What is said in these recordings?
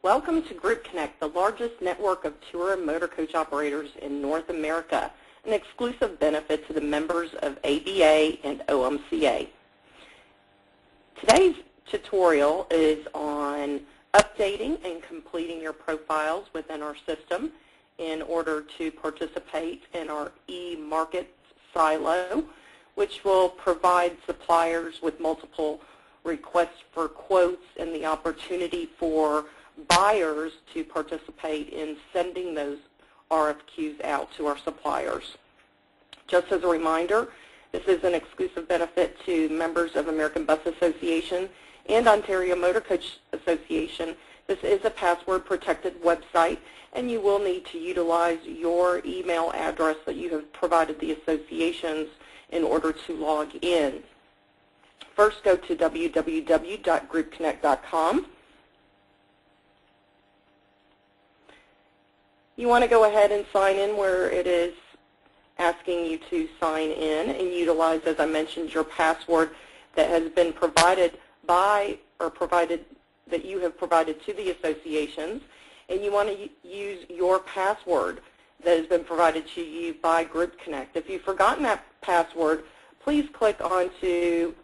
Welcome to GroupConnect, the largest network of tour and motor coach operators in North America, an exclusive benefit to the members of ABA and OMCA. Today's tutorial is on updating and completing your profiles within our system in order to participate in our e-market silo, which will provide suppliers with multiple requests for quotes and the opportunity for buyers to participate in sending those RFQs out to our suppliers. Just as a reminder, this is an exclusive benefit to members of American Bus Association and Ontario Motor Coach Association. This is a password-protected website, and you will need to utilize your email address that you have provided the associations in order to log in. First, go to www.groupconnect.com. You want to go ahead and sign in where it is asking you to sign in and utilize, as I mentioned, your password that has been provided by or that you have provided to the associations, and you want to use your password that has been provided to you by GroupConnect. If you've forgotten that password, please click on to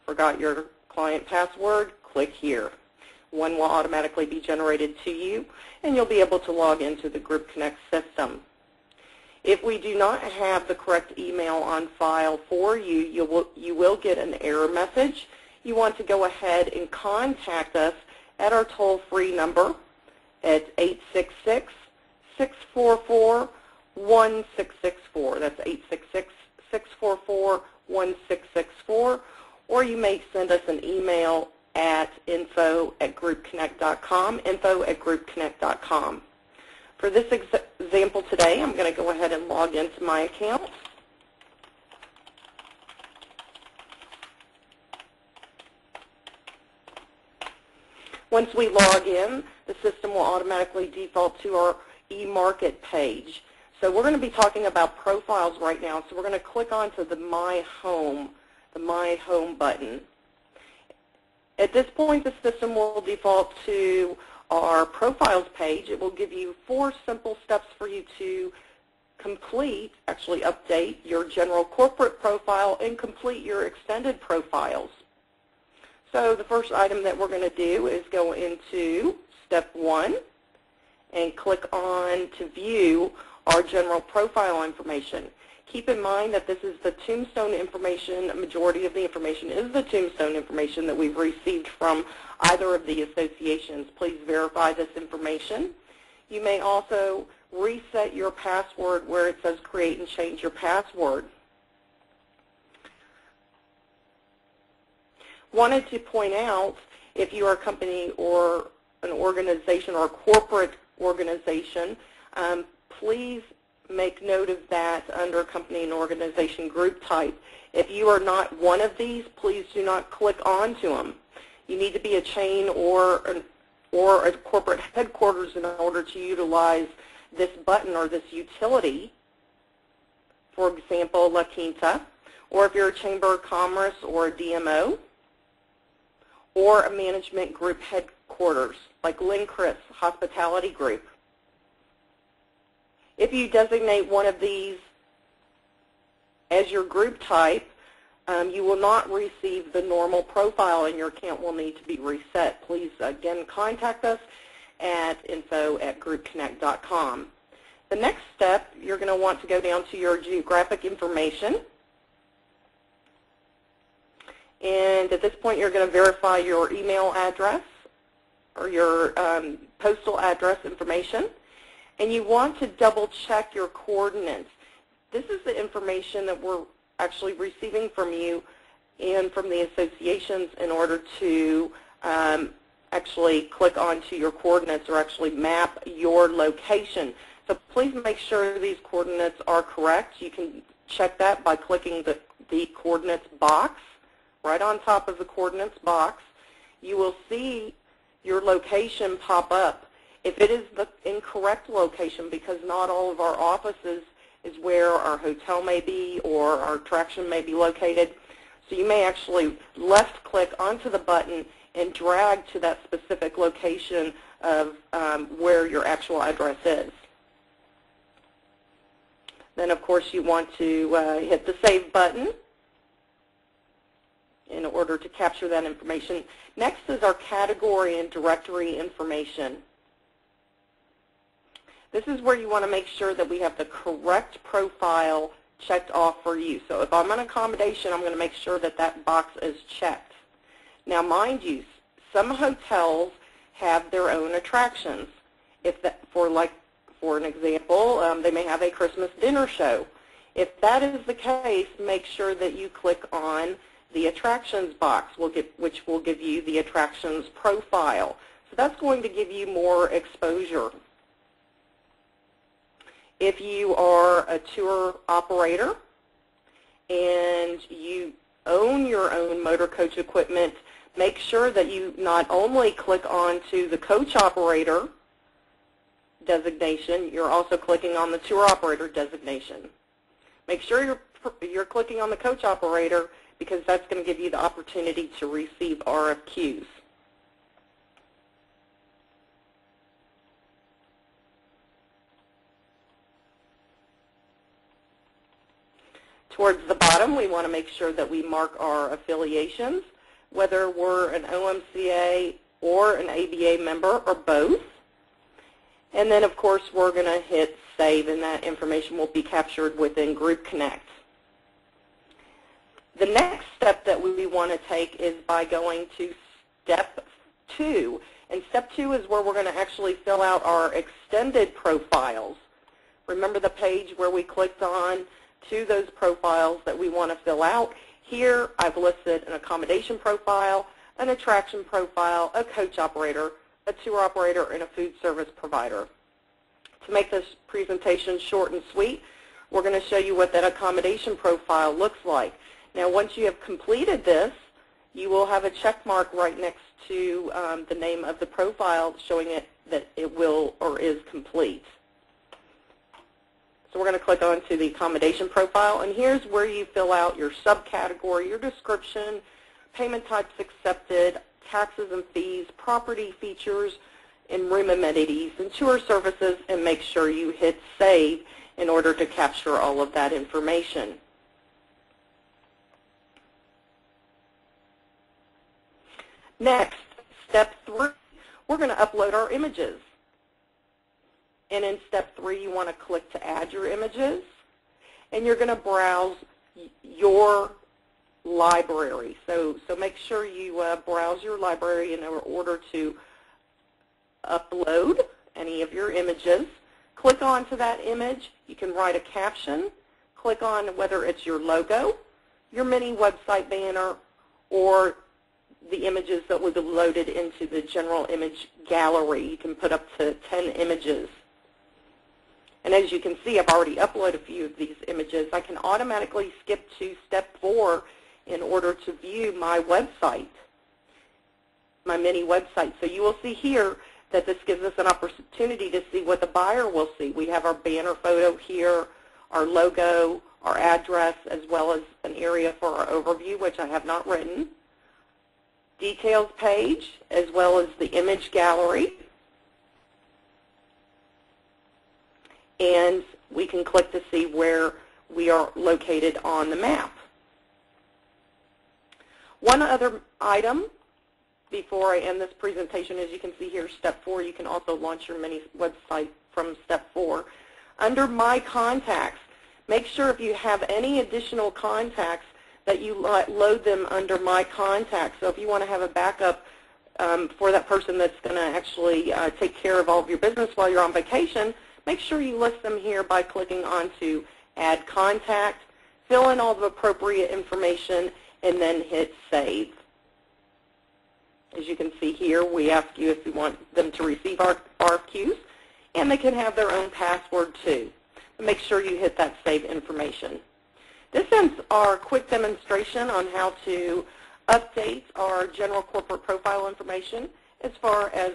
Forgot Your Client Password, click here. One will automatically be generated to you, and you'll be able to log into the GroupConnect system. If we do not have the correct email on file for you, you will get an error message. You want to go ahead and contact us at our toll-free number at 866-644-1664. That's 866-644-1664. Or you may send us an email at info@groupconnect.com, info@groupconnect.com. For this example today, I'm going to go ahead and log into my account. Once we log in, the system will automatically default to our e-market page. So we're going to be talking about profiles right now, so we're going to click onto the My Home button. At this point, the system will default to our profiles page. It will give you 4 simple steps for you to complete, actually update your general corporate profile and complete your extended profiles. So the first item that we're going to do is go into step 1 and click on to view our general profile information. Keep in mind that this is the tombstone information. A majority of the information is the tombstone information that we've received from either of the associations. Please verify this information. You may also reset your password where it says create and change your password. Wanted to point out, if you are a company or an organization or a corporate organization, please make note of that under company and organization group type. If you are not one of these, please do not click onto them. You need to be a chain or a corporate headquarters in order to utilize this button or this utility. For example, La Quinta, or if you're a Chamber of Commerce or a DMO, or a management group headquarters like Lincris Hospitality Group. If you designate one of these as your group type, you will not receive the normal profile and your account will need to be reset. Please, again, contact us at info@groupconnect.com. The next step, you're going to want to go down to your geographic information. And at this point, you're going to verify your email address or your postal address information. And you want to double check your coordinates. This is the information that we're actually receiving from you and from the associations in order to actually click onto your coordinates or actually map your location. So please make sure these coordinates are correct. You can check that by clicking the coordinates box. Right on top of the coordinates box, you will see your location pop up. If it is the incorrect location, because not all of our offices is where our hotel may be or our attraction may be located, so you may actually left click onto the button and drag to that specific location of where your actual address is. Then, of course, you want to hit the Save button in order to capture that information. Next is our category and directory information. This is where you want to make sure that we have the correct profile checked off for you. So if I'm an accommodation, I'm going to make sure that that box is checked. Now, mind you, some hotels have their own attractions. If that, for an example, they may have a Christmas dinner show. If that is the case, make sure that you click on the attractions box, which will give you the attractions profile. So that's going to give you more exposure. If you are a tour operator and you own your own motor coach equipment, make sure that you not only click on to the coach operator designation, you're also clicking on the tour operator designation. Make sure you're clicking on the coach operator because that's going to give you the opportunity to receive RFQs. Towards the bottom, we want to make sure that we mark our affiliations, whether we're an OMCA or an ABA member or both. And then, of course, we're going to hit Save, and that information will be captured within GroupConnect. The next step that we want to take is by going to Step 2. And Step 2 is where we're going to actually fill out our extended profiles. Remember the page where we clicked on to those profiles that we want to fill out? Here I've listed an accommodation profile, an attraction profile, a coach operator, a tour operator, and a food service provider. To make this presentation short and sweet, we're going to show you what that accommodation profile looks like. Now, once you have completed this, you will have a check mark right next to the name of the profile showing it that it will or is complete. So we're going to click on to the accommodation profile, and here's where you fill out your subcategory, your description, payment types accepted, taxes and fees, property features, and room amenities, and tour services, and make sure you hit Save in order to capture all of that information. Next, Step 3, we're going to upload our images. And in Step 3, you want to click to add your images, and you're going to browse your library. So make sure you browse your library in order to upload any of your images. Click onto that image. You can write a caption. Click on whether it's your logo, your mini website banner, or the images that will be loaded into the general image gallery. You can put up to 10 images. And as you can see, I've already uploaded a few of these images. I can automatically skip to Step 4 in order to view my website, my mini website. So you will see here that this gives us an opportunity to see what the buyer will see. We have our banner photo here, our logo, our address, as well as an area for our overview, which I have not written, details page, as well as the image gallery. And we can click to see where we are located on the map. One other item before I end this presentation, as you can see here, Step 4, you can also launch your mini website from Step 4. Under My Contacts, make sure if you have any additional contacts that you load them under My Contacts. So if you want to have a backup for that person that's going to actually take care of all of your business while you're on vacation, make sure you list them here by clicking on to Add Contact, fill in all the appropriate information, and then hit Save. As you can see here, we ask you if you want them to receive our RFQs, and they can have their own password too. Make sure you hit that Save information. This ends our quick demonstration on how to update our general corporate profile information as far as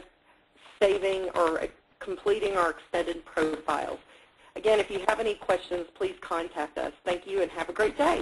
saving or completing our extended profiles. Again, if you have any questions, please contact us. Thank you and have a great day.